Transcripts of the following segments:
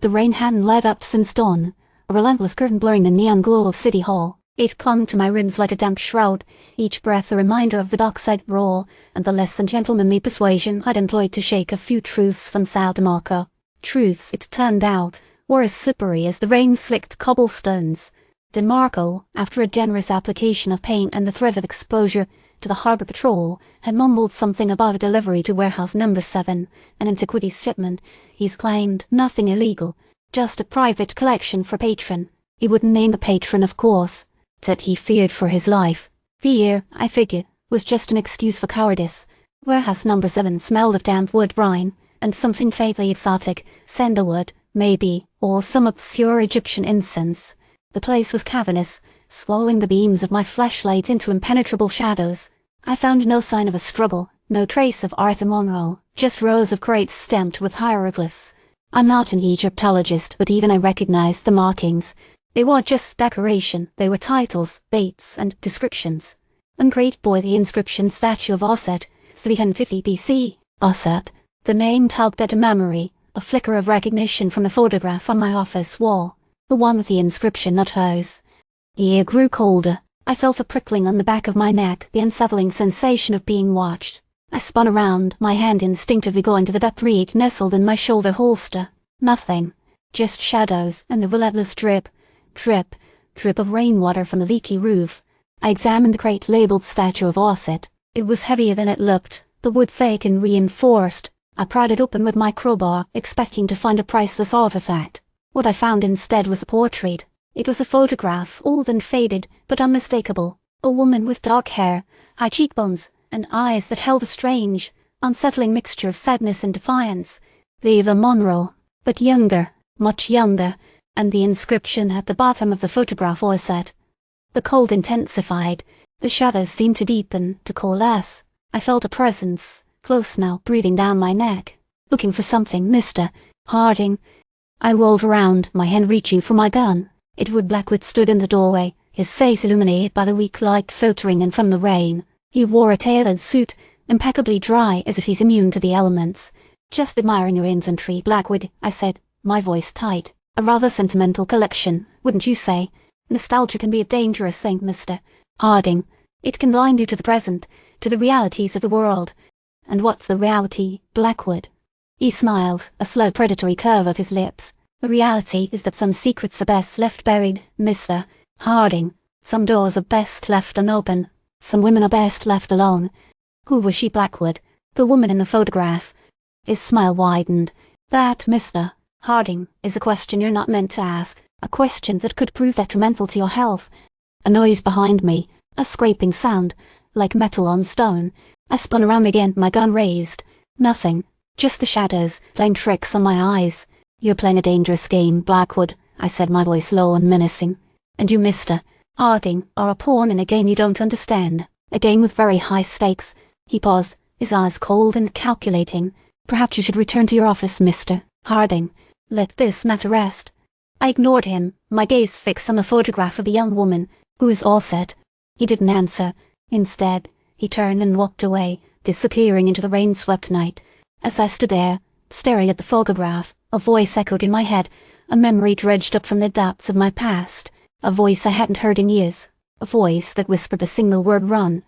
The rain hadn't let up since dawn, a relentless curtain blurring the neon glow of City Hall. It clung to my ribs like a damp shroud, each breath a reminder of the dockside brawl, and the less than gentlemanly persuasion I'd employed to shake a few truths from Sal Demarco. Truths, it turned out, were as slippery as the rain-slicked cobblestones. Demarco, after a generous application of paint and the threat of exposure to the harbour patrol, had mumbled something about a delivery to warehouse number 7, an antiquities shipment. He's claimed nothing illegal, just a private collection for patron. He wouldn't name the patron, of course. Said he feared for his life. Fear, I figured, was just an excuse for cowardice. Warehouse number 7 smelled of damp wood brine, and something vaguely exotic, sandalwood, maybe, or some obscure Egyptian incense. The place was cavernous, swallowing the beams of my flashlight into impenetrable shadows. I found no sign of a struggle, no trace of Lila Monroe, just rows of crates stamped with hieroglyphs. I'm not an Egyptologist, but even I recognized the markings. They weren't just decoration, they were titles, dates, and descriptions. On crate bore the inscription Statue of Auset, 350 BC. Auset. The name tugged at a memory, a flicker of recognition from the photograph on my office wall. The one with the inscription, not hers. The air grew colder. I felt the prickling on the back of my neck, the unsettling sensation of being watched. I spun around, my hand instinctively going to the .38 nestled in my shoulder holster. Nothing. Just shadows and the relentless drip, drip of rainwater from the leaky roof. I examined the crate labeled Statue of Auset. It was heavier than it looked, the wood thick and reinforced. I pried it open with my crowbar, expecting to find a priceless artifact. What I found instead was a portrait. It was a photograph, old and faded, but unmistakable. A woman with dark hair, high cheekbones, and eyes that held a strange, unsettling mixture of sadness and defiance. Lila Monroe, but younger, much younger, and the inscription at the bottom of the photograph Auset. The cold intensified. The shadows seemed to deepen, to coalesce. I felt a presence, close now, breathing down my neck. Looking for something, Mr. Harding. I rolled around, my hand reaching for my gun. Edward Blackwood stood in the doorway, his face illuminated by the weak light filtering in from the rain. He wore a tailored suit, impeccably dry, as if he's immune to the elements. Just admiring your inventory, Blackwood, I said, my voice tight. A rather sentimental collection, wouldn't you say? Nostalgia can be a dangerous thing, Mr. Harding. It can blind you to the present, to the realities of the world. And what's the reality, Blackwood? He smiled, a slow predatory curve of his lips. The reality is that some secrets are best left buried, Mr. Harding. Some doors are best left unopened. Some women are best left alone. Who was she, Blackwood? The woman in the photograph. His smile widened. That, Mr. Harding, is a question you're not meant to ask. A question that could prove detrimental to your health. A noise behind me. A scraping sound, like metal on stone. I spun around again, my gun raised. Nothing. Just the shadows, playing tricks on my eyes. You're playing a dangerous game, Blackwood, I said, my voice low and menacing. And you, Mr. Harding, are a pawn in a game you don't understand. A game with very high stakes. He paused, his eyes cold and calculating. Perhaps you should return to your office, Mr. Harding. Let this matter rest. I ignored him, my gaze fixed on the photograph of the young woman, who was Auset. He didn't answer. Instead, he turned and walked away, disappearing into the rain-swept night. As I stood there, staring at the photograph, a voice echoed in my head, a memory dredged up from the depths of my past, a voice I hadn't heard in years, a voice that whispered the single word run.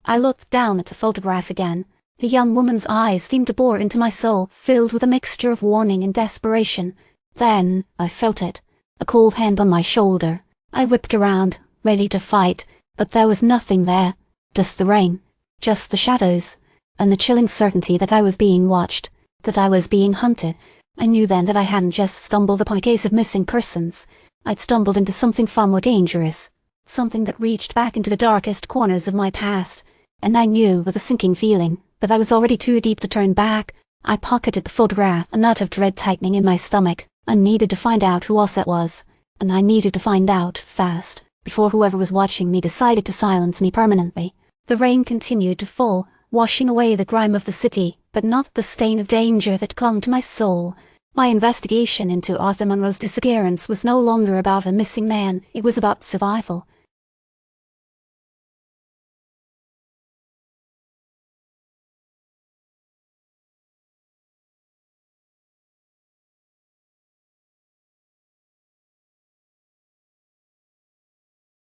I looked down at the photograph again. The young woman's eyes seemed to bore into my soul, filled with a mixture of warning and desperation. Then I felt it, a cold hand on my shoulder. I whipped around, ready to fight, but there was nothing there. Just the rain, just the shadows, and the chilling certainty that I was being watched, that I was being hunted. I knew then that I hadn't just stumbled upon a case of missing persons. I'd stumbled into something far more dangerous, something that reached back into the darkest corners of my past, and I knew with a sinking feeling that I was already too deep to turn back. I pocketed the photograph, a knot of dread tightening in my stomach. I needed to find out who Auset was, and I needed to find out fast, before whoever was watching me decided to silence me permanently. The rain continued to fall, washing away the grime of the city, but not the stain of danger that clung to my soul. My investigation into Lila Monroe's disappearance was no longer about a missing man, it was about survival.